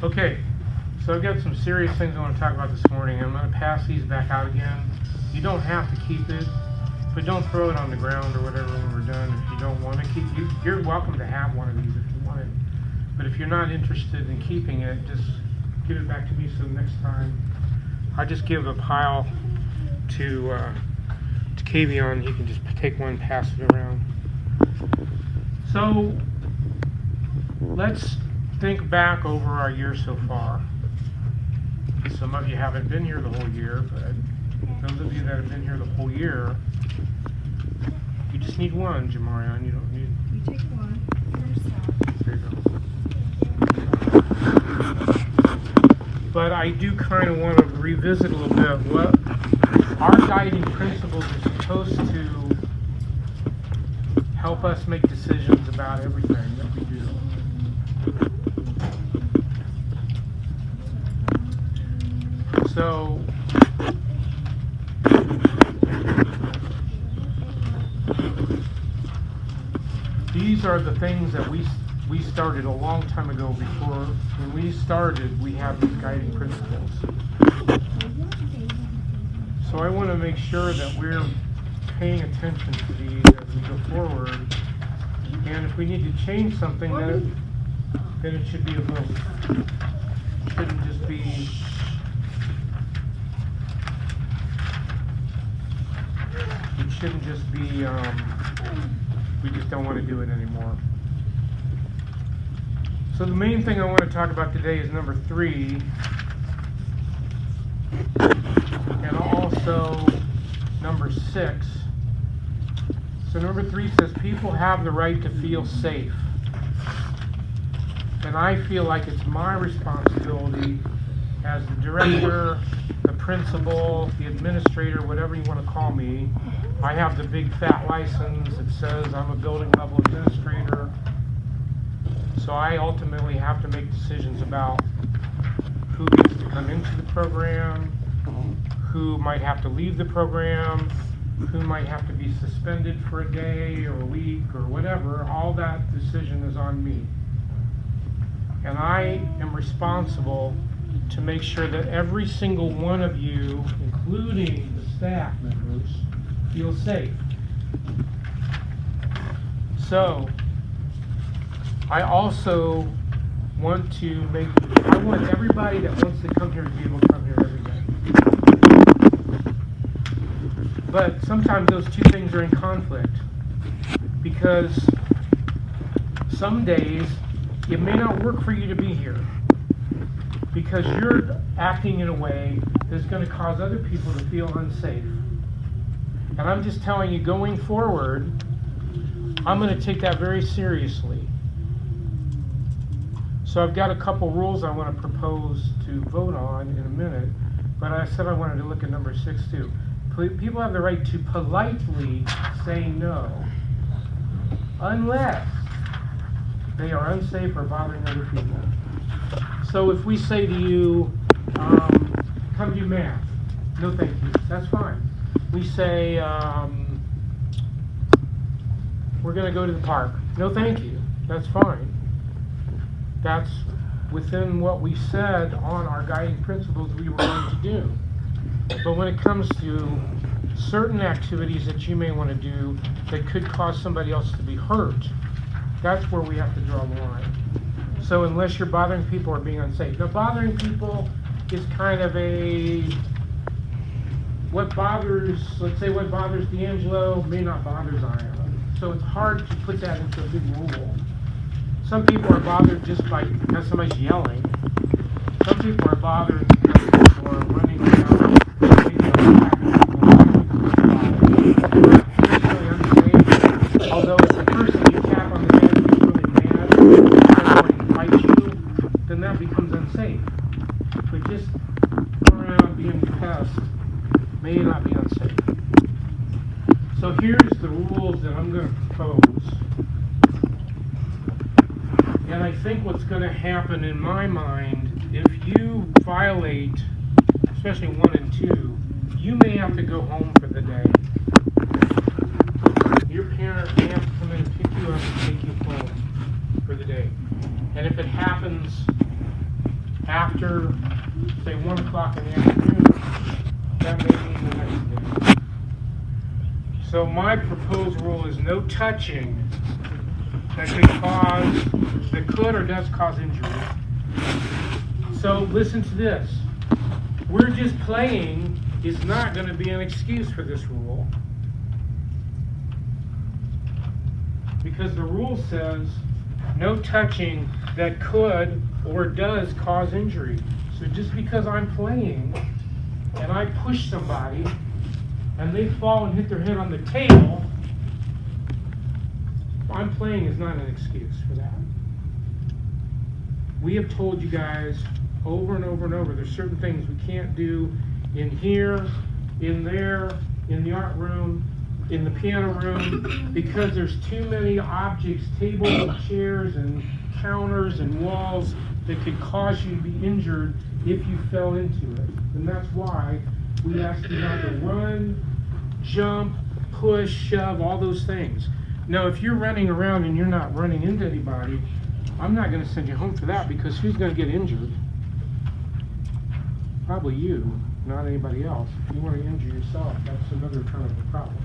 Okay, so I've got some serious things I want to talk about this morning. I'm going to pass these back out again. You don't have to keep it, but don't throw it on the ground or whatever when we're done. If you don't want to keep, you're welcome to have one of these if you want it. But if you're not interested in keeping it, just give it back to me so next time I just give a pile to Kavion. He can just take one, pass it around. So let's think back over our year so far. Some of you haven't been here the whole year, but those of you that have been here the whole year, you just need one, Jamarion. You don't need. You take one for yourself. There you go. But I do kind of want to revisit a little bit what our guiding principles are supposed to help us make decisions about everything that we do. So, these are the things that we started a long time ago. Before, when we started, we had these guiding principles. So I want to make sure that we're paying attention to these as we go forward. And if we need to change something, then it should be a vote. It shouldn't just be we just don't want to do it anymore. So the main thing I want to talk about today is number 3, and also number 6. So number 3 says people have the right to feel safe. And I feel like it's my responsibility as the director, the principal, the administrator, whatever you want to call me. I have the big fat license that says I'm a building level administrator. So I ultimately have to make decisions about who gets to come into the program, who might have to leave the program, who might have to be suspended for a day or a week or whatever. All that decision is on me. And I am responsible to make sure that every single one of you, including the staff members, feel safe. So, I also want I want everybody that wants to come here to be able to come here every day. But sometimes those two things are in conflict, because some days it may not work for you to be here because you're acting in a way that's going to cause other people to feel unsafe. And I'm just telling you, going forward, I'm going to take that very seriously. So I've got a couple rules I want to propose to vote on in a minute, but I said I wanted to look at number 6 too. People have the right to politely say no, unless they are unsafe or bothering other people. So if we say to you, come do math, no thank you, that's fine. We say, we're going to go to the park, no thank you, that's fine. That's within what we said on our guiding principles we were going to do. But when it comes to certain activities that you may want to do that could cause somebody else to be hurt, that's where we have to draw the line. So unless you're bothering people or being unsafe. Now, bothering people is kind of let's say what bothers D'Angelo may not bother Zion. So it's hard to put that into a big rule. Some people are bothered just because somebody's yelling. Some people are bothered because people are running around. Although if the person you tap on the head is really mad and fights you, then that becomes unsafe. But just going around being pest may not be unsafe. So here's the rules that I'm going to propose. And I think what's going to happen in my mind, if you violate, especially 1 and 2, you may have to go home for the day. Your parent may have to come in and pick you up and take you home for the day. And if it happens after, say, 1 o'clock in the afternoon, that may mean the next day. So my proposed rule is no touching that could or does cause injury. So listen to this. We're just playing is not going to be an excuse for this rule. Because the rule says no touching that could or does cause injury. So just because I'm playing and I push somebody and they fall and hit their head on the table, I'm playing is not an excuse for that. We have told you guys over and over and over, there's certain things we can't do in here, in there, in the art room, in the piano room, because there's too many objects, tables and chairs and counters and walls that could cause you to be injured if you fell into it. And that's why we ask you not to run, jump, push, shove, all those things. Now, if you're running around and you're not running into anybody, I'm not going to send you home for that, because who's going to get injured? Probably you, not anybody else. If you want to injure yourself, that's another kind of a problem.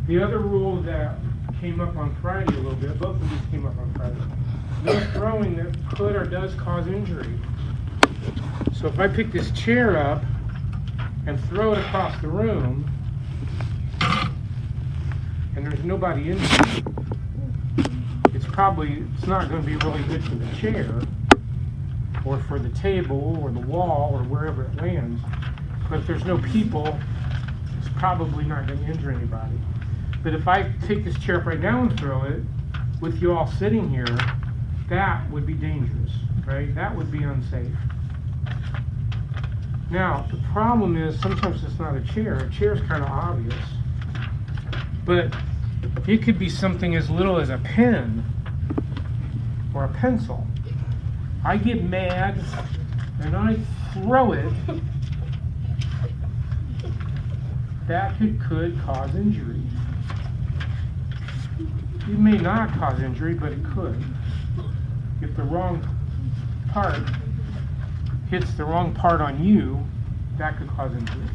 The other rule that came up on Friday a little bit, both of these came up on Friday. No throwing that could or does cause injury. So if I pick this chair up and throw it across the room, and there's nobody in there, it's not going to be really good for the chair, or for the table, or the wall, or wherever it lands. But if there's no people, it's probably not going to injure anybody. But if I take this chair up right now and throw it, with you all sitting here, that would be dangerous, right? That would be unsafe. Now, the problem is sometimes it's not a chair. A chair is kind of obvious. But it could be something as little as a pen or a pencil. I get mad and I throw it. That could cause injury. It may not cause injury, but it could. If the wrong part hits the wrong part on you, that could cause injury.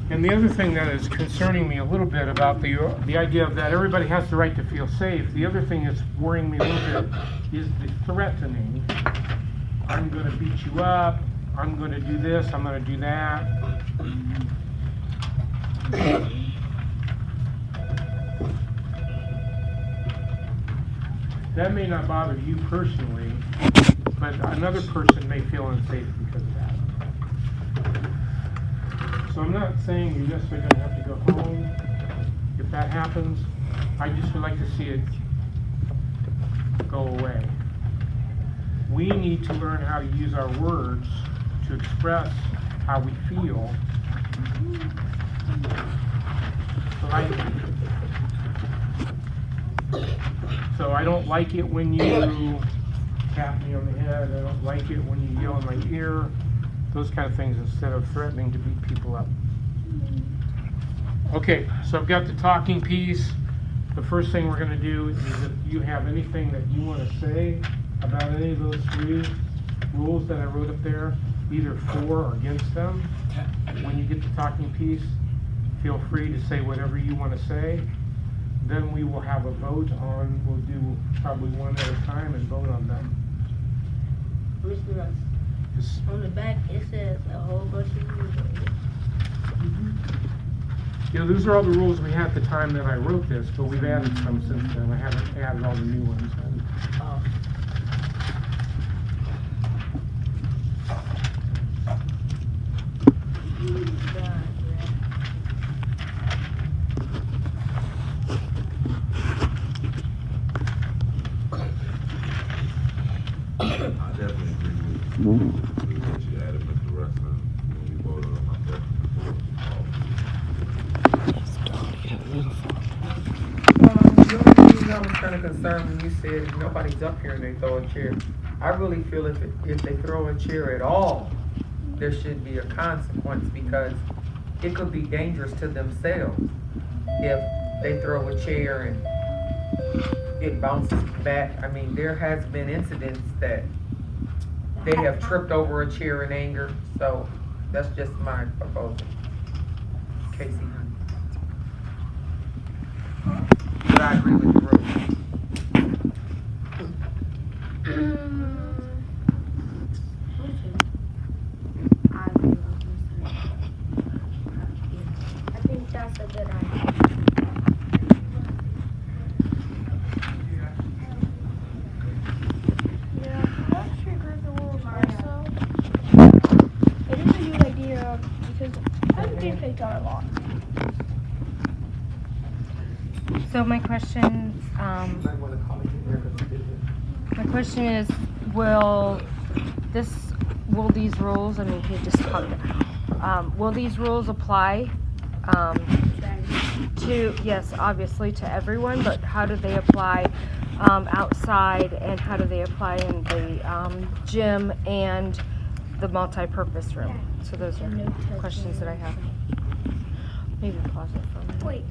And the other thing that is concerning me a little bit about the idea of that everybody has the right to feel safe, the other thing that's worrying me a little bit is the threatening. I'm going to beat you up, I'm going to do this, I'm going to do that. That may not bother you personally, but another person may feel unsafe because of that. So I'm not saying you're necessarily going to have to go home if that happens. I just would like to see it go away. We need to learn how to use our words to express how we feel. So I don't like it when you tap me on the head. I don't like it when you yell in my ear. Those kind of things, instead of threatening to beat people up. Okay, so I've got the talking piece. The first thing we're going to do is, if you have anything that you want to say about any of those 3 rules that I wrote up there, either for or against them, when you get the talking piece, feel free to say whatever you want to say. Then we will have a vote on, we'll do probably one at a time and vote on them. Where's the rest? On the back, it says a whole bunch of rules. You know, those are all the rules we had at the time that I wrote this, but we've added some since then. I haven't added all the new ones. Oh. I definitely agree with what you added, Mr. Wrestling, when we voted on my The only reason I was kind of concerned when you said if nobody's up here and they throw a chair, I really feel if they throw a chair at all, there should be a consequence, because it could be dangerous to themselves if they throw a chair and it bounces back. I mean, there has been incidents that they have tripped over a chair in anger, so that's just my proposal. Casey, honey. But I agree with the rule. I think that's a good idea. Yeah, I actually agree with the rules also. It is a good idea because I would get picked on a lot. So my question, Might wanna call it in there, 'cause we did it. my question is, will these rules, I mean, he just talked, will these rules apply, to, yes, obviously to everyone, but how do they apply, outside, and how do they apply in the, gym and the multi-purpose room? So those are questions that I have. Maybe pause it for a minute. Wait,